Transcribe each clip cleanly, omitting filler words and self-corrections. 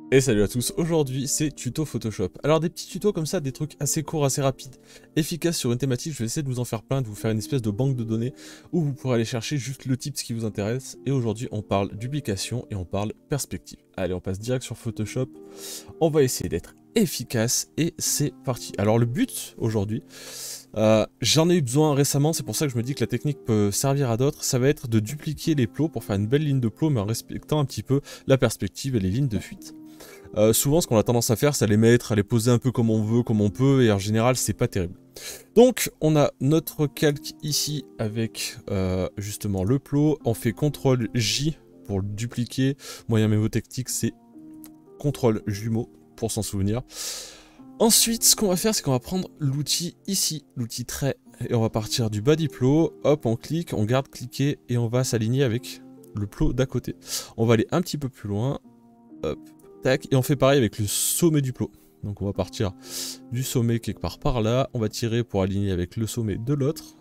Et salut à tous, aujourd'hui c'est tuto Photoshop. Alors des petits tutos comme ça, des trucs assez courts, assez rapides, efficaces sur une thématique, je vais essayer de vous en faire plein, de vous faire une espèce de banque de données où vous pourrez aller chercher juste le type qui vous intéresse. Et aujourd'hui on parle duplication et on parle perspective. Allez, on passe direct sur Photoshop, on va essayer d'être efficace et c'est parti. Alors le but aujourd'hui, j'en ai eu besoin récemment, c'est pour ça que je me dis que la technique peut servir à d'autres, ça va être de dupliquer les plots pour faire une belle ligne de plot mais en respectant un petit peu la perspective et les lignes de fuite. Souvent ce qu'on a tendance à faire c'est à les mettre, à les poser un peu comme on veut, comme on peut, et en général c'est pas terrible. Donc on a notre calque ici avec justement le plot, on fait CTRL J pour le dupliquer, moyen mémotechnique c'est CTRL jumeau pour s'en souvenir. Ensuite ce qu'on va faire c'est qu'on va prendre l'outil ici, l'outil trait, et on va partir du bas du plot, hop on clique, on garde cliquer et on va s'aligner avec le plot d'à côté. On va aller un petit peu plus loin, hop. Tac, et on fait pareil avec le sommet du plot. Donc on va partir du sommet quelque part par là, on va tirer pour aligner avec le sommet de l'autre.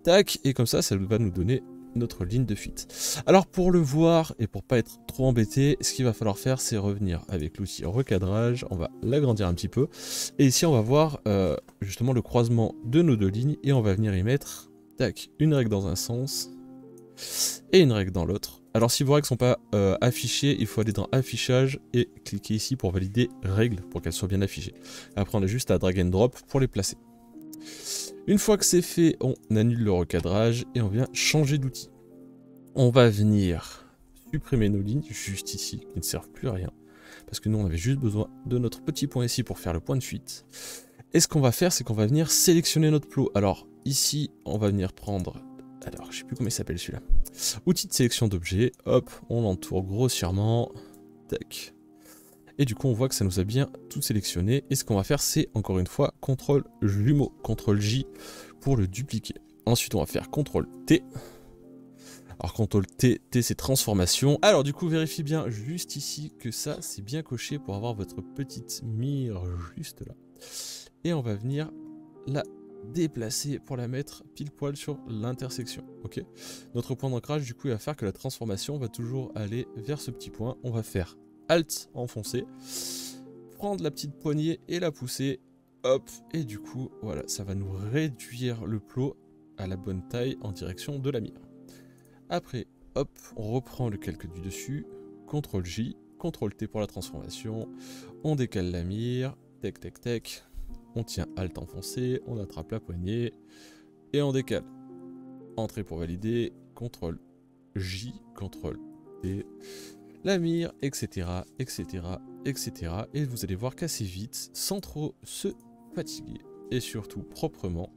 Tac, et comme ça va nous donner notre ligne de fuite. Alors pour le voir et pour pas être trop embêté, ce qu'il va falloir faire c'est revenir avec l'outil recadrage, on va l'agrandir un petit peu. Et ici on va voir justement le croisement de nos deux lignes et on va venir y mettre, tac, une règle dans un sens et une règle dans l'autre. Alors si vos règles ne sont pas affichées, il faut aller dans affichage et cliquer ici pour valider règles pour qu'elles soient bien affichées. Après on a juste à drag and drop pour les placer. Une fois que c'est fait, on annule le recadrage et on vient changer d'outil. On va venir supprimer nos lignes juste ici qui ne servent plus à rien. Parce que nous on avait juste besoin de notre petit point ici pour faire le point de fuite. Et ce qu'on va faire c'est qu'on va venir sélectionner notre plot. Alors ici on va venir prendre... Alors, je sais plus comment il s'appelle celui-là. Outil de sélection d'objets, hop, on l'entoure grossièrement, tac. Et du coup, on voit que ça nous a bien tout sélectionné. Et ce qu'on va faire, c'est encore une fois CTRL jumeau, CTRL J pour le dupliquer. Ensuite, on va faire CTRL T. Alors, CTRL T, T c'est transformation. Alors, du coup, vérifiez bien juste ici que ça, c'est bien coché pour avoir votre petite mire juste là. Et on va venir la déplacer pour la mettre pile poil sur l'intersection. Ok. Notre point d'ancrage du coup il va faire que la transformation va toujours aller vers ce petit point. On va faire Alt enfoncé, prendre la petite poignée et la pousser, hop, et du coup voilà, ça va nous réduire le plot à la bonne taille en direction de la mire. Après hop, on reprend le calque du dessus, CTRL J, CTRL T pour la transformation, on décale la mire, tac tac tac. On tient Alt enfoncé, on attrape la poignée et on décale. Entrée pour valider, CTRL J, CTRL T, la mire, etc., etc., etc. Et vous allez voir qu'assez vite, sans trop se fatiguer et surtout proprement,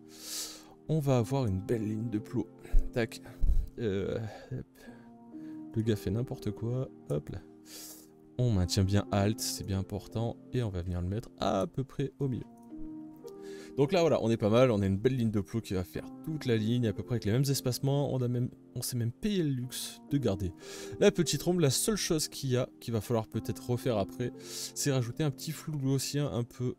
on va avoir une belle ligne de plot. Tac. Le gars fait n'importe quoi. Hop là. On maintient bien Alt, c'est bien important. Et on va venir le mettre à peu près au milieu. Donc là voilà, on est pas mal, on a une belle ligne de plot qui va faire toute la ligne, à peu près avec les mêmes espacements, on s'est même payé le luxe de garder la petite ombre. La seule chose qu'il va falloir peut-être refaire après, c'est rajouter un petit flou gaussien un peu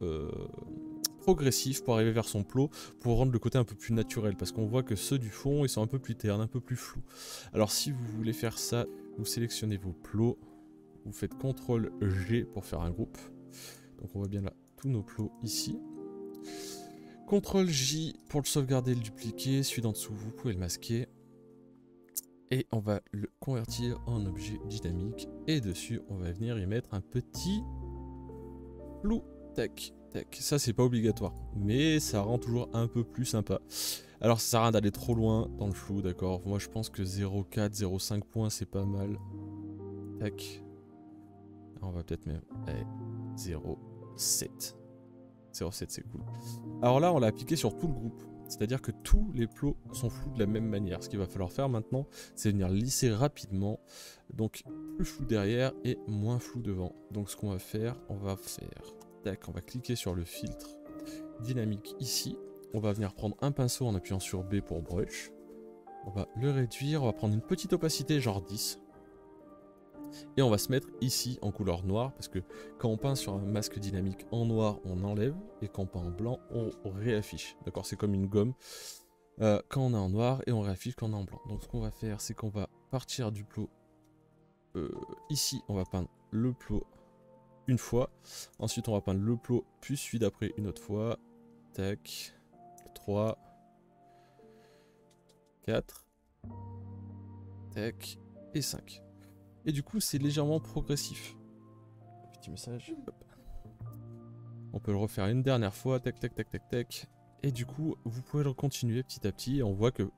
progressif pour arriver vers son plot, pour rendre le côté un peu plus naturel, parce qu'on voit que ceux du fond, ils sont un peu plus ternes, un peu plus flous. Alors si vous voulez faire ça, vous sélectionnez vos plots, vous faites CTRL G pour faire un groupe. Donc on voit bien là tous nos plots ici. CTRL J pour le sauvegarder et le dupliquer, celui d'en dessous vous pouvez le masquer. Et on va le convertir en objet dynamique. Et dessus on va venir y mettre un petit flou. Tac, tac. Ça c'est pas obligatoire, mais ça rend toujours un peu plus sympa. Alors ça sert à rien d'aller trop loin dans le flou, d'accord. Moi je pense que 0,4, 0,5 points c'est pas mal. Tac. On va peut-être même... Allez, 0,7. 0,7 c'est cool. Alors là on l'a appliqué sur tout le groupe, c'est-à-dire que tous les plots sont flous de la même manière. Ce qu'il va falloir faire maintenant c'est venir lisser rapidement, donc plus flou derrière et moins flou devant. Donc ce qu'on va faire, tac, on va cliquer sur le filtre dynamique ici, on va venir prendre un pinceau en appuyant sur B pour brush, on va le réduire, on va prendre une petite opacité genre 10. Et on va se mettre ici en couleur noire, parce que quand on peint sur un masque dynamique en noir, on enlève, et quand on peint en blanc, on réaffiche. D'accord, c'est comme une gomme. Quand on est en noir, et on réaffiche quand on est en blanc. Donc ce qu'on va faire, c'est qu'on va partir du plot ici, on va peindre le plot une fois. Ensuite, on va peindre le plot, puis celui d'après une autre fois. Tac. 3. 4. Tac. Et 5. Et du coup, c'est légèrement progressif. Petit message. Hop. On peut le refaire une dernière fois. Tac, tac, tac, tac, tac. Et du coup, vous pouvez le continuer petit à petit. Et on voit que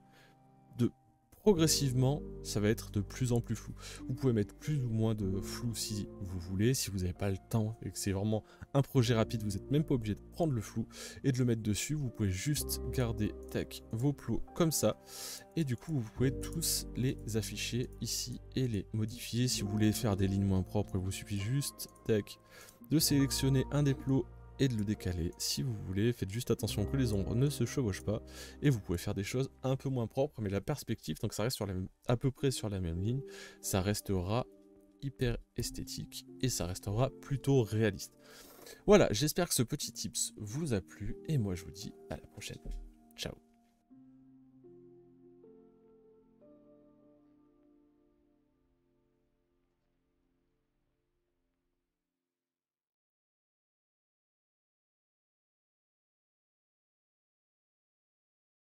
progressivement, ça va être de plus en plus flou. Vous pouvez mettre plus ou moins de flou si vous voulez, si vous n'avez pas le temps et que c'est vraiment un projet rapide, vous n'êtes même pas obligé de prendre le flou et de le mettre dessus. Vous pouvez juste garder tac, vos plots comme ça et du coup vous pouvez tous les afficher ici et les modifier. Si vous voulez faire des lignes moins propres, il vous suffit juste tac, de sélectionner un des plots et de le décaler si vous voulez. Faites juste attention que les ombres ne se chevauchent pas et vous pouvez faire des choses un peu moins propres, mais la perspective, tant que ça reste sur à peu près sur la même ligne, ça restera hyper esthétique et ça restera plutôt réaliste. Voilà, j'espère que ce petit tips vous a plu et moi je vous dis à la prochaine. Ciao.